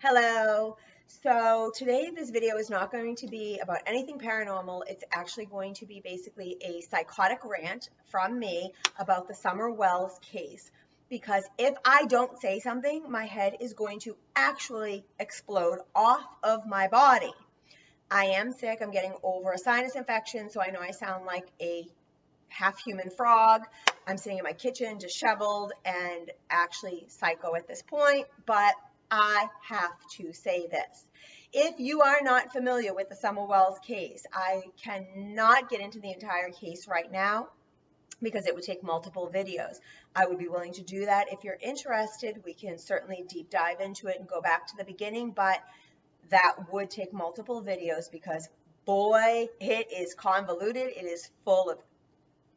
Hello. So today this video is not going to be about anything paranormal. It's actually going to be basically a psychotic rant from me about the Summer Wells case. Because if I don't say something, my head is going to actually explode off of my body. I am sick. I'm getting over a sinus infection, so I know I sound like a half human frog. I'm sitting in my kitchen disheveled and actually psycho at this point, but I have to say this. If you are not familiar with the Summer Wells case, I cannot get into the entire case right now because it would take multiple videos. I would be willing to do that. If you're interested, we can certainly deep dive into it and go back to the beginning, but that would take multiple videos because boy, it is convoluted. It is full of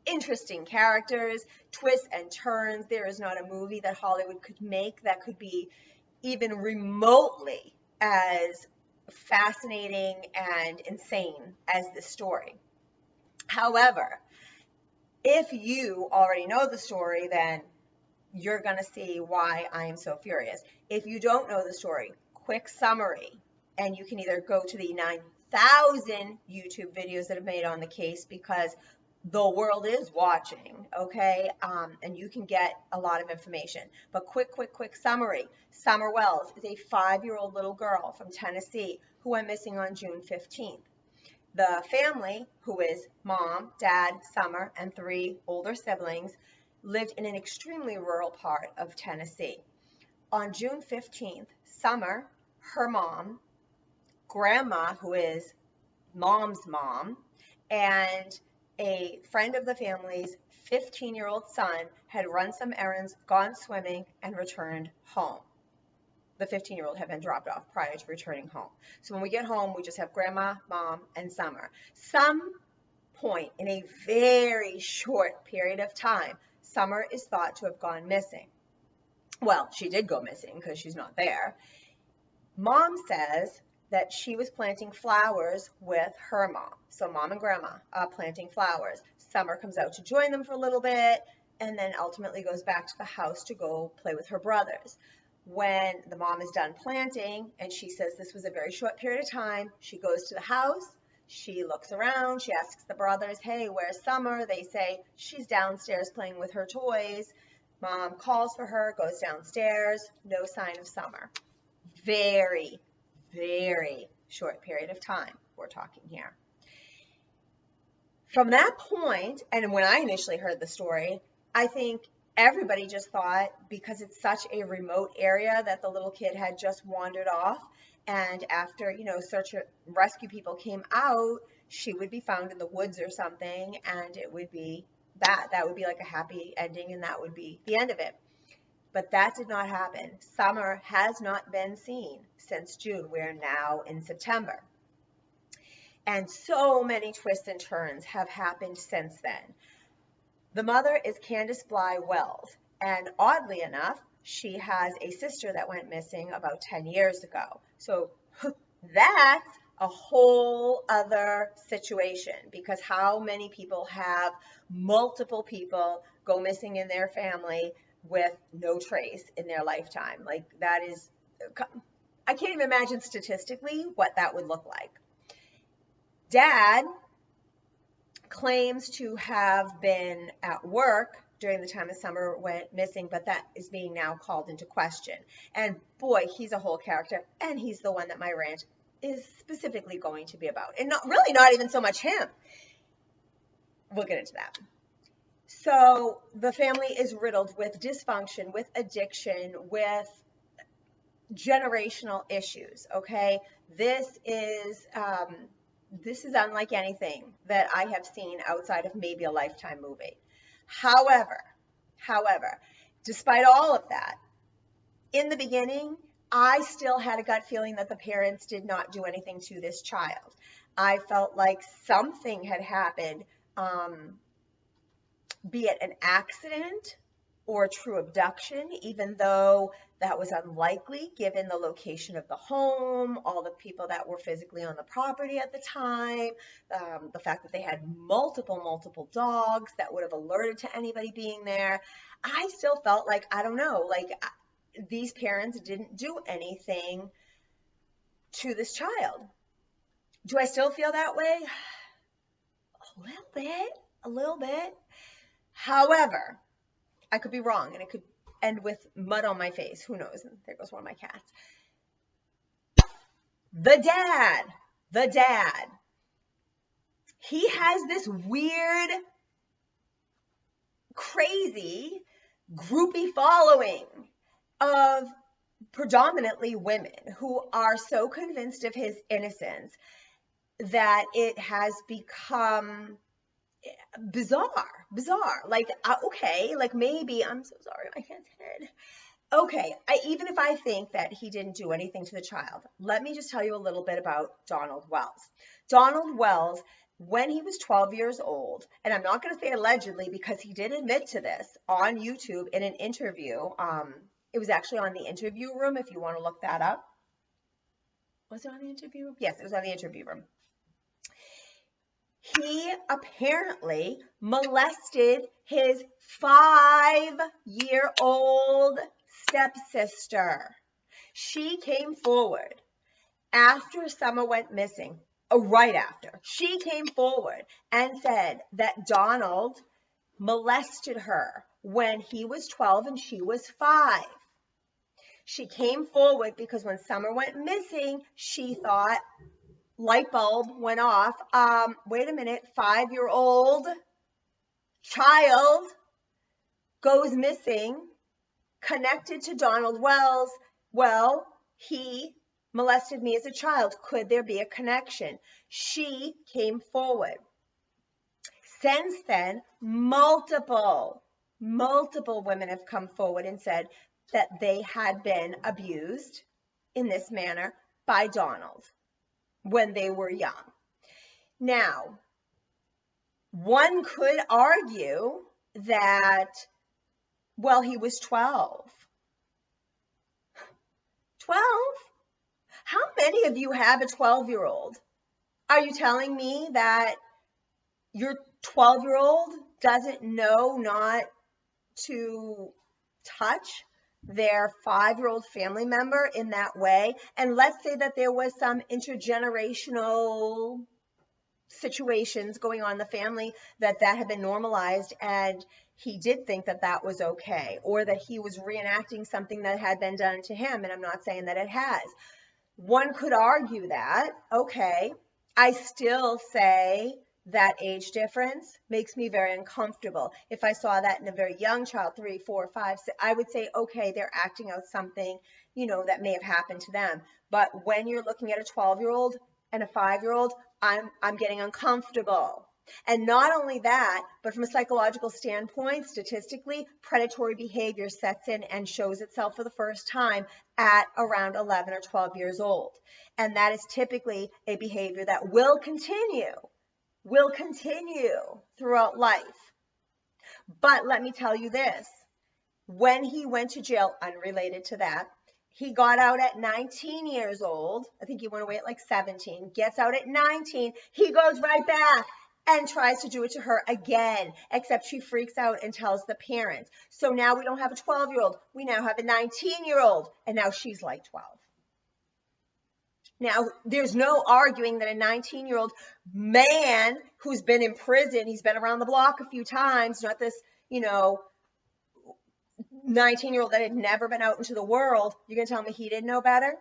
interesting characters, twists and turns. There is not a movie that Hollywood could make that could be even remotely as fascinating and insane as this story. However, if you already know the story, then you're going to see why I am so furious. If you don't know the story, quick summary, and you can either go to the 9,000 YouTube videos that have made on the case because the world is watching, okay? And you can get a lot of information. But quick summary. Summer Wells is a 5-year-old little girl from Tennessee who went missing on June 15th. The family, who is mom, dad, Summer, and 3 older siblings, lived in an extremely rural part of Tennessee. On June 15th, Summer, her mom, grandma, who is mom's mom, and a friend of the family's 15-year-old son had run some errands, gone swimming, and returned home. The 15-year-old had been dropped off prior to returning home. So when we get home, we just have grandma, mom, and Summer. Some point in a very short period of time, Summer is thought to have gone missing. Well, she did go missing because she's not there. Mom says that she was planting flowers with her mom. So mom and grandma are planting flowers. Summer comes out to join them for a little bit and then ultimately goes back to the house to go play with her brothers. When the mom is done planting and she says this was a very short period of time, she goes to the house, she looks around, she asks the brothers, hey, where's Summer? They say she's downstairs playing with her toys. Mom calls for her, goes downstairs, no sign of Summer. Very short period of time we're talking here. From that point, and when I initially heard the story, I think everybody just thought because it's such a remote area that the little kid had just wandered off, and after, search and rescue people came out, she would be found in the woods or something, and it would be that. That would be like a happy ending, and that would be the end of it. But that did not happen. Summer has not been seen since June. We're now in September. And so many twists and turns have happened since then. The mother is Candace Bly Wells. And oddly enough, she has a sister that went missing about 10 years ago. So that's a whole other situation, because how many people have multiple people go missing in their family with no trace in their lifetime? Like, that is, I can't even imagine statistically what that would look like. Dad claims to have been at work during the time the Summer went missing, but that is being now called into question. And boy, he's a whole character, and he's the one that my rant is specifically going to be about. And not even so much him. We'll get into that. So the family is riddled with dysfunction, with addiction, with generational issues, okay? This is unlike anything that I have seen outside of maybe a Lifetime movie. However, despite all of that, in the beginning, I still had a gut feeling that the parents did not do anything to this child. I felt like something had happened, be it an accident or a true abduction, even though that was unlikely given the location of the home, all the people that were physically on the property at the time, the fact that they had multiple dogs that would have alerted to anybody being there. I still felt like, I don't know, like these parents didn't do anything to this child. Do I still feel that way? A little bit. However, I could be wrong, and it could end with mud on my face. Who knows? And there goes one of my cats. The dad, he has this weird, crazy, groupie following of predominantly women who are so convinced of his innocence that it has become bizarre. Like, okay, like maybe, I'm so sorry, my cat's head. Okay, even if I think that he didn't do anything to the child, let me just tell you a little bit about Donald Wells. Donald Wells, when he was 12 years old, and I'm not going to say allegedly because he did admit to this on YouTube in an interview. It was actually on the Interview Room, if you want to look that up. Was it on the Interview Room? Yes, it was on the Interview Room. He apparently molested his 5-year-old stepsister. She came forward after Summer went missing, right after. She came forward and said that Donald molested her when he was 12 and she was 5. She came forward because when Summer went missing, she thought, light bulb went off. Wait a minute, 5-year-old child goes missing, connected to Donald Wells. Well, he molested me as a child. Could there be a connection? She came forward. Since then, multiple women have come forward and said that they had been abused in this manner by Donald when they were young. Now, one could argue that, well, he was 12. 12? How many of you have a 12-year-old? Are you telling me that your 12-year-old doesn't know not to touch their 5-year-old family member in that way? And let's say that there was some intergenerational situations going on in the family that had been normalized and he did think that that was okay, or that he was reenacting something that had been done to him, and I'm not saying that it has. One could argue that, okay, I still say that age difference makes me very uncomfortable. If I saw that in a very young child, 3, 4, 5, 6, I would say, okay, they're acting out something, that may have happened to them. But when you're looking at a 12-year-old and a 5-year-old, I'm getting uncomfortable. And not only that, but from a psychological standpoint, statistically, predatory behavior sets in and shows itself for the first time at around 11 or 12 years old. And that is typically a behavior that will continue throughout life. But let me tell you this, when he went to jail, unrelated to that, he got out at 19 years old. I think he went away at like 17, gets out at 19. He goes right back and tries to do it to her again, except she freaks out and tells the parents. So now we don't have a 12-year-old. We now have a 19-year-old, and now she's like 12. Now, there's no arguing that a 19-year-old man who's been in prison, he's been around the block a few times, not this, 19-year-old that had never been out into the world. You're going to tell me he didn't know better?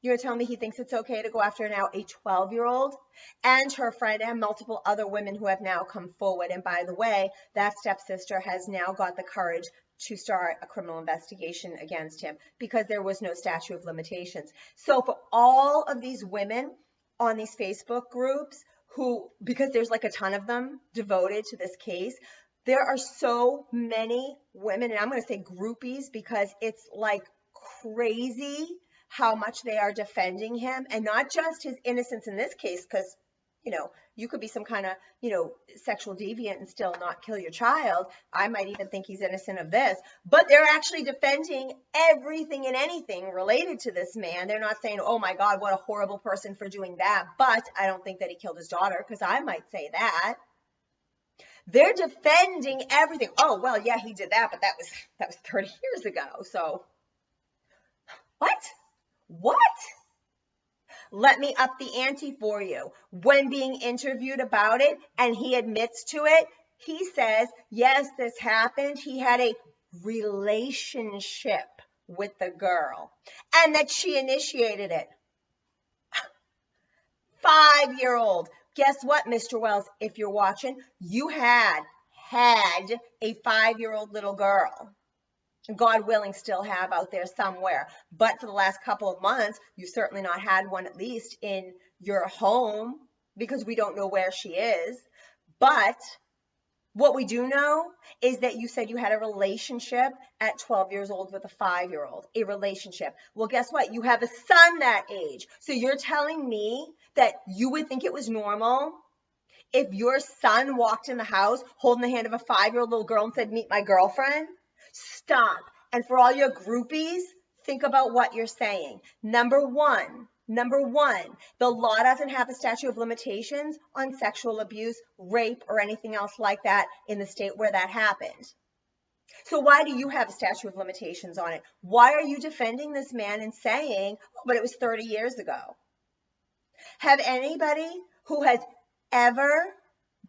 You're going to tell me he thinks it's okay to go after now a 12-year-old and her friend and multiple other women who have now come forward. And by the way, that stepsister has now got the courage to start a criminal investigation against him because there was no statute of limitations. So for all of these women on these Facebook groups who, because there's like a ton of them devoted to this case, there are so many women, and I'm going to say groupies because it's like crazy how much they are defending him, and not just his innocence in this case, because, you could be some kind of, sexual deviant and still not kill your child. I might even think he's innocent of this, but they're actually defending everything and anything related to this man. They're not saying, oh my God, what a horrible person for doing that, but I don't think that he killed his daughter, because I might say that. They're defending everything. Oh, well, yeah, he did that, but that was 30 years ago. So what? Let me up the ante for you. When being interviewed about it, and he admits to it, he says, yes, this happened. He had a relationship with the girl and that she initiated it. 5-year-old. Guess what, Mr. Wells? If you're watching, you had a 5-year-old little girl. God willing, still have out there somewhere. But for the last couple of months, you've certainly not had one, at least in your home, because we don't know where she is. But what we do know is that you said you had a relationship at 12 years old with a 5-year-old, a relationship. Well, guess what? You have a son that age. So you're telling me that you would think it was normal if your son walked in the house holding the hand of a 5-year-old little girl and said, meet my girlfriend? Stop. And for all your groupies, think about what you're saying. Number one, the law doesn't have a statute of limitations on sexual abuse, rape, or anything else like that in the state where that happened. So why do you have a statute of limitations on it? Why are you defending this man and saying, oh, but it was 30 years ago? Have anybody who has ever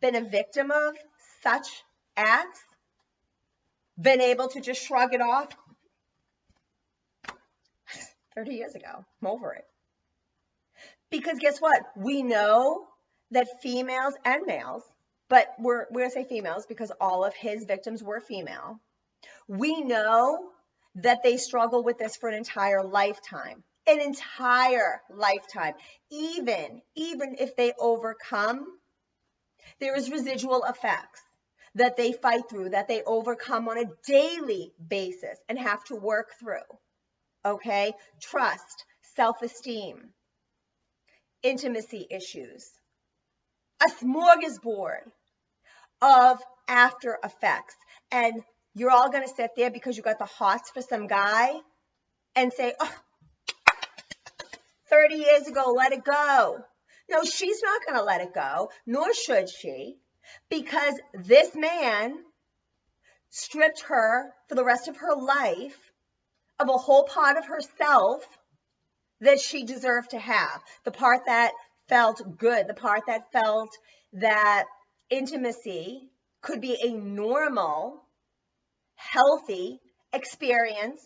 been a victim of such acts been able to just shrug it off? 30 years ago, I'm over it. Because guess what? We know that females and males, but we're going to say females because all of his victims were female. We know that they struggle with this for an entire lifetime. An entire lifetime. Even if they overcome, there is residual effects that they fight through, that they overcome on a daily basis and have to work through. Okay? Trust, self-esteem, intimacy issues, a smorgasbord of after effects. And you're all going to sit there because you got the hots for some guy and say, oh, 30 years ago, let it go. No, she's not going to let it go, nor should she, because this man stripped her for the rest of her life of a whole part of herself that she deserved to have. The part that felt good, the part that felt that intimacy could be a normal, healthy experience,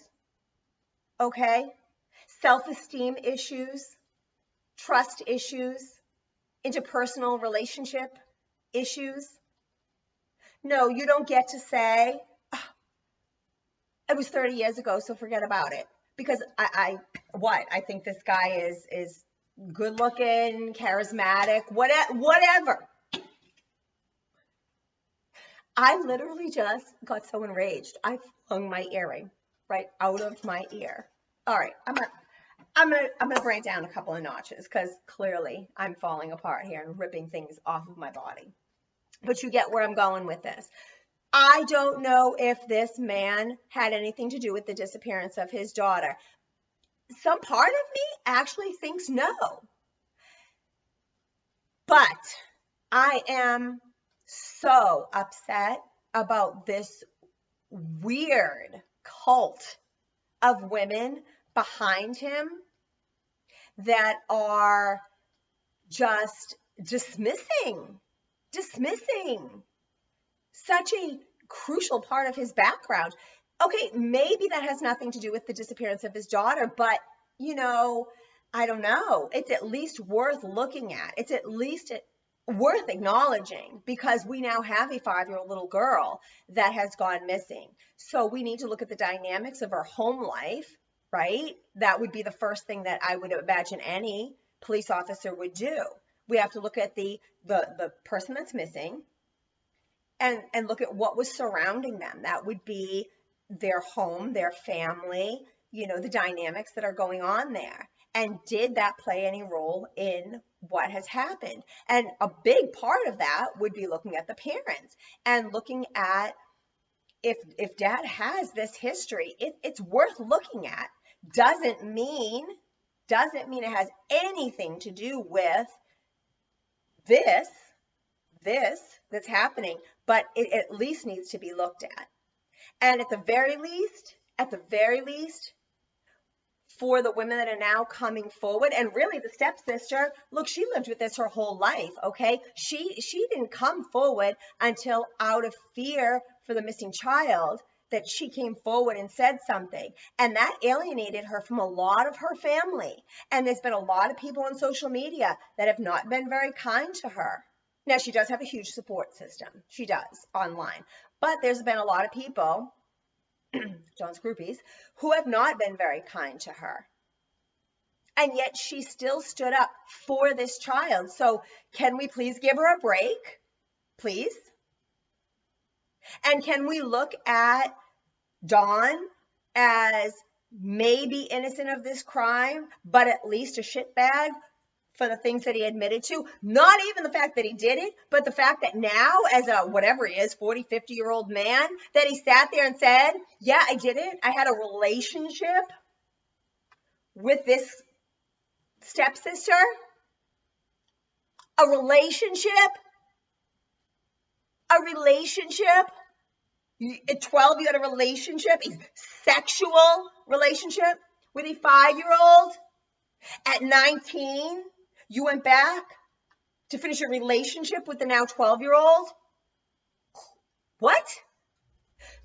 okay? Self-esteem issues, trust issues, interpersonal relationship issues. No, you don't get to say, oh, it was 30 years ago, so forget about it. Because I think this guy is good looking, charismatic, whatever. I literally just got so enraged. I flung my earring right out of my ear. All right, I'm gonna bring it down a couple of notches because clearly I'm falling apart here and ripping things off of my body. But you get where I'm going with this. I don't know if this man had anything to do with the disappearance of his daughter. Some part of me actually thinks no. But I am so upset about this weird cult of women behind him that are just dismissing such a crucial part of his background. Okay, maybe that has nothing to do with the disappearance of his daughter, but, you know, I don't know. It's at least worth looking at. It's at least worth acknowledging because we now have a 5-year-old little girl that has gone missing. So we need to look at the dynamics of her home life, right? That would be the first thing that I would imagine any police officer would do. We have to look at the person that's missing and look at what was surrounding them. That would be their home, their family, you know, the dynamics that are going on there. And did that play any role in what has happened? And a big part of that would be looking at the parents and looking at if dad has this history, it's worth looking at. Doesn't mean it has anything to do with this that's happening, but it at least needs to be looked at. And at the very least, for the women that are now coming forward. And really the stepsister, look, she lived with this her whole life, okay? She didn't come forward until out of fear for the missing child that she came forward and said something. And that alienated her from a lot of her family. And there's been a lot of people on social media that have not been very kind to her. Now, she does have a huge support system. She does, online. But there's been a lot of people, John's groupies, who have not been very kind to her. And yet she still stood up for this child. So can we please give her a break? Please? And can we look at Don as maybe innocent of this crime, but at least a shitbag for the things that he admitted to? Not even the fact that he did it, but the fact that now, as a whatever he is, 40, 50-year-old man, that he sat there and said, yeah, I did it. I had a relationship with this stepsister. A relationship. At 12, you had a relationship, a sexual relationship with a 5-year-old. At 19, you went back to finish a relationship with the now 12-year-old. What?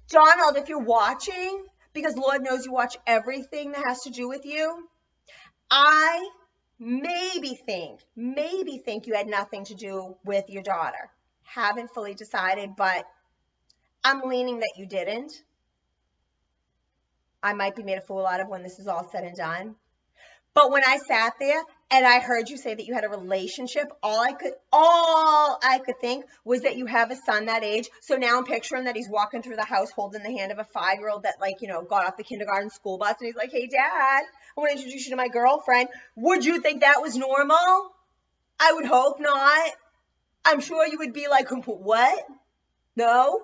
Donald, if you're watching, because Lord knows you watch everything that has to do with you, I maybe think you had nothing to do with your daughter. Haven't fully decided, but I'm leaning that you didn't. I might be made a fool out of when this is all said and done. But when I sat there and I heard you say that you had a relationship, all I could think was that you have a son that age. So now I'm picturing that he's walking through the house holding the hand of a 5-year-old that, like, you know, got off the kindergarten school bus, and he's like, hey, Dad, I want to introduce you to my girlfriend. Would you think that was normal? I would hope not. I'm sure you would be like, what? No?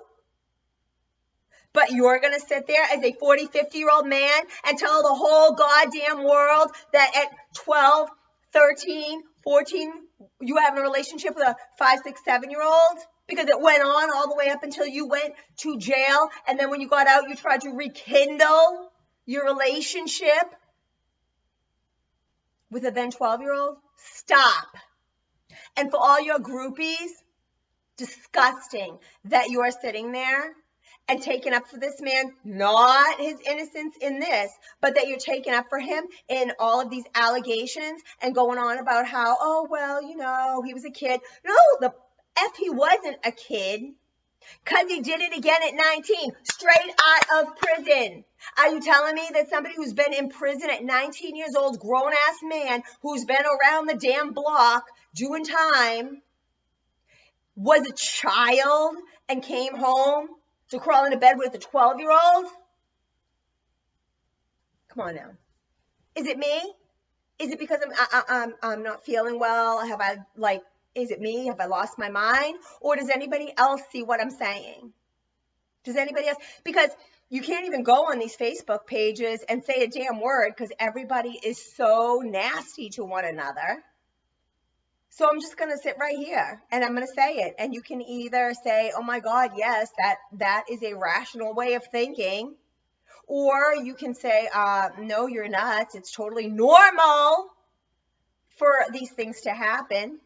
But you're going to sit there as a 40, 50-year-old man and tell the whole goddamn world that at 12, 13, 14, you were having a relationship with a 5, 6, 7-year-old? Because it went on all the way up until you went to jail. And then when you got out, you tried to rekindle your relationship with a then 12-year-old? Stop. And for all your groupies, disgusting that you are sitting there and taking up for this man, not his innocence in this, but that you're taking up for him in all of these allegations and going on about how, oh, well, you know, he was a kid. No, the F he wasn't a kid, because he did it again at 19, straight out of prison. Are you telling me that somebody who's been in prison at 19 years old, grown-ass man, who's been around the damn block doing time, was a child and came home to crawl into bed with a 12-year-old? Come on now. Is it me? Is it because I'm not feeling well? Is it me? Have I lost my mind? Or does anybody else see what I'm saying? Does anybody else? Because you can't even go on these Facebook pages and say a damn word because everybody is so nasty to one another. So I'm just going to sit right here and I'm going to say it. And you can either say, oh my God, yes, that is a rational way of thinking. Or you can say, no, you're nuts. It's totally normal for these things to happen.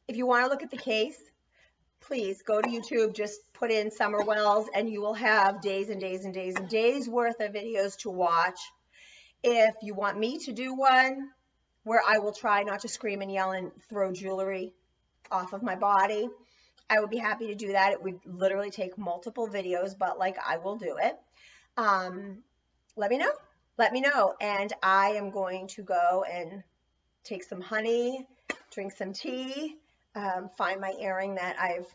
If you want to look at the case, please go to YouTube, just put in Summer Wells, and you will have days and days and days and days worth of videos to watch. If you want me to do one where I will try not to scream and yell and throw jewelry off of my body, I would be happy to do that. It would literally take multiple videos, but like I will do it. Let me know. Let me know. And I am going to go and take some honey, drink some tea, find my earring that I've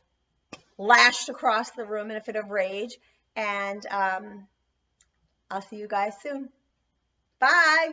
lashed across the room in a fit of rage, and I'll see you guys soon. Bye.